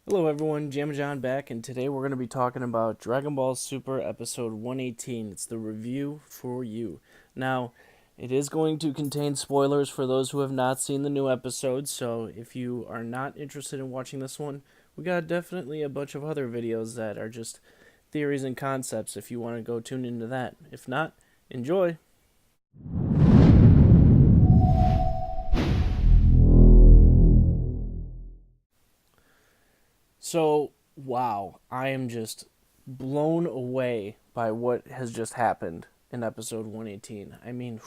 Hello everyone, JammaJohn back, and today we're going to be talking about Dragon Ball Super Episode 118. It's the review for you. Now, it is going to contain spoilers for those who have not seen the new episode, so if you are not interested in watching this one, we got definitely a bunch of other videos that are just theories and concepts if you want to go tune into that. If not, enjoy! So, wow, I am just blown away by what has just happened in episode 118. I mean,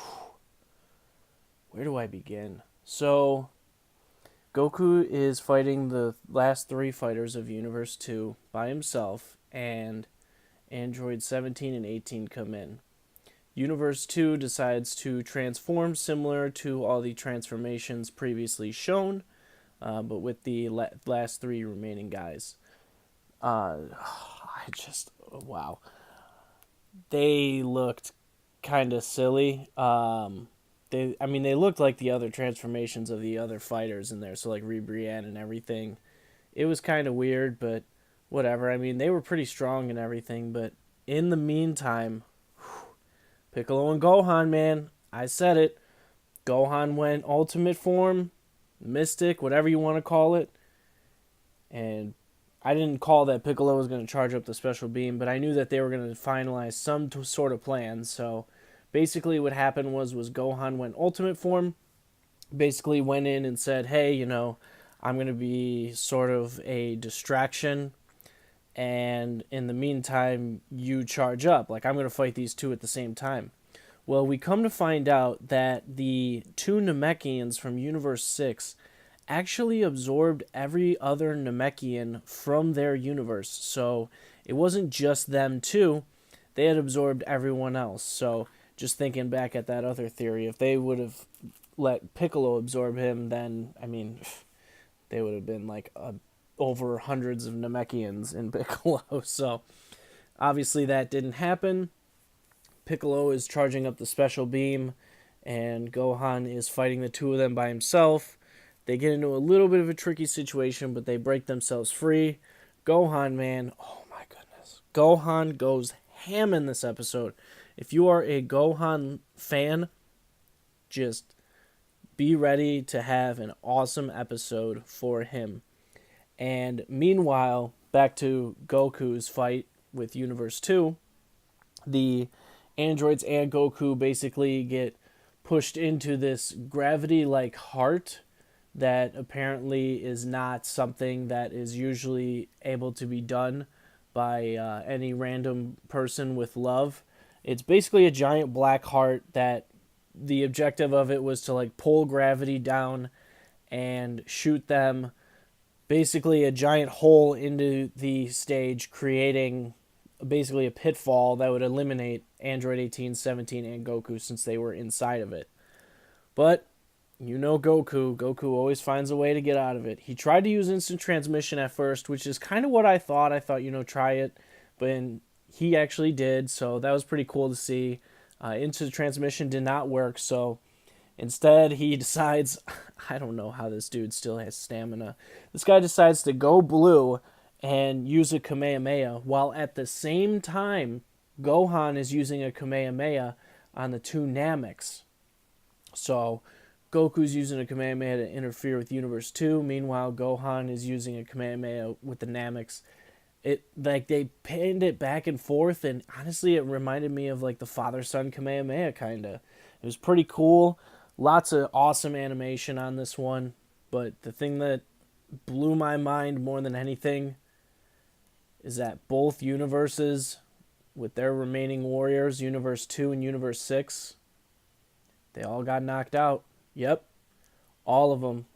where do I begin? So, Goku is fighting the last three fighters of Universe 2 by himself, and Android 17 and 18 come in. Universe 2 decides to transform similar to all the transformations previously shown, but with the last three remaining guys. I just wow, they looked kind of silly. They looked like the other transformations of the other fighters in there, so like Ribrianne and everything. It was kind of weird, but whatever. I mean, they were pretty strong and everything, but in the meantime, Piccolo and Gohan, man, I said it. Gohan went ultimate form, mystic, whatever you want to call it, and I didn't call that Piccolo was going to charge up the special beam, but I knew that they were going to finalize some sort of plan. So basically, what happened was Gohan went ultimate form. Basically, went in and said, "Hey, I'm going to be sort of a distraction, and in the meantime, you charge up. Like I'm going to fight these two at the same time." Well, we come to find out that the two Namekians from Universe 6 actually absorbed every other Namekian from their universe. So it wasn't just them two, they had absorbed everyone else. So just thinking back at that other theory, if they would have let Piccolo absorb him, then, I mean, they would have been like over hundreds of Namekians in Piccolo. So obviously that didn't happen. Piccolo is charging up the special beam, and Gohan is fighting the two of them by himself. They get into a little bit of a tricky situation, but they break themselves free. Gohan, man, oh my goodness. Gohan goes ham in this episode. If you are a Gohan fan, just be ready to have an awesome episode for him. And meanwhile, back to Goku's fight with Universe 2, the androids and Goku basically get pushed into this gravity like heart that apparently is not something that is usually able to be done by any random person with love. It's basically a giant black heart that the objective of it was to like pull gravity down and shoot them basically a giant hole into the stage, creating basically a pitfall that would eliminate Android 18, 17, and Goku since they were inside of it. But Goku. Goku always finds a way to get out of it. He tried to use instant transmission at first, which is kind of what I thought. I thought, try it. But he actually did, so that was pretty cool to see. Instant transmission did not work, so instead he decides, I don't know how this dude still has stamina. This guy decides to go blue and use a Kamehameha, while at the same time, Gohan is using a Kamehameha on the two Nameks. So Goku's using a Kamehameha to interfere with Universe 2. Meanwhile, Gohan is using a Kamehameha with the Nameks. It like they pinned it back and forth, and honestly, it reminded me of like the father-son Kamehameha kinda. It was pretty cool. Lots of awesome animation on this one, but the thing that blew my mind more than anything is that both universes, with their remaining warriors, Universe 2 and Universe 6, they all got knocked out. Yep, all of them.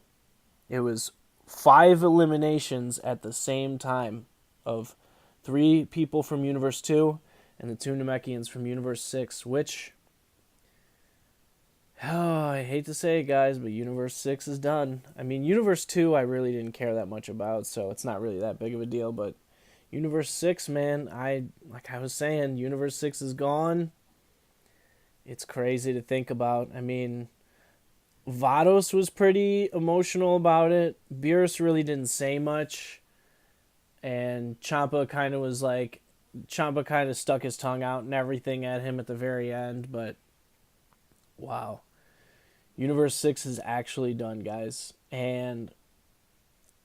It was 5 eliminations at the same time of 3 people from Universe 2 and the 2 Namekians from Universe 6, which, oh, I hate to say it, guys, but Universe 6 is done. I mean, Universe 2 I really didn't care that much about, so it's not really that big of a deal, but Universe 6, man, like I was saying, Universe 6 is gone. It's crazy to think about. I mean, Vados was pretty emotional about it. Beerus really didn't say much. and Champa kind of was like, Champa kind of stuck his tongue out and everything at him at the very end, but wow. Universe 6 is actually done, guys. And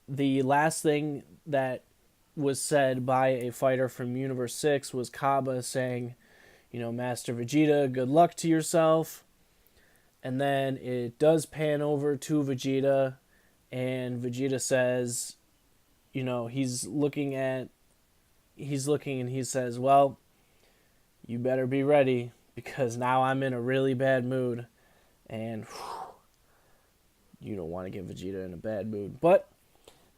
the last thing that was said by a fighter from Universe 6 was Kaba saying, Master Vegeta, good luck to yourself. And then it does pan over to Vegeta, and Vegeta says, he's looking and he says, well, you better be ready because now I'm in a really bad mood. And you don't want to get Vegeta in a bad mood. But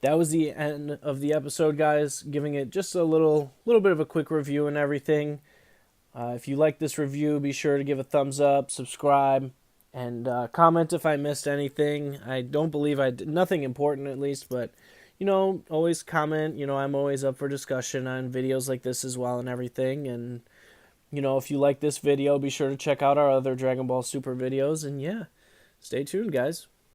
that was the end of the episode, guys. Giving it just a little bit of a quick review and everything. If you like this review, be sure to give a thumbs up, subscribe, and comment if I missed anything. I don't believe I did nothing important, at least, but always comment. I'm always up for discussion on videos like this as well and everything. And if you like this video, be sure to check out our other Dragon Ball Super videos. And yeah, stay tuned, guys.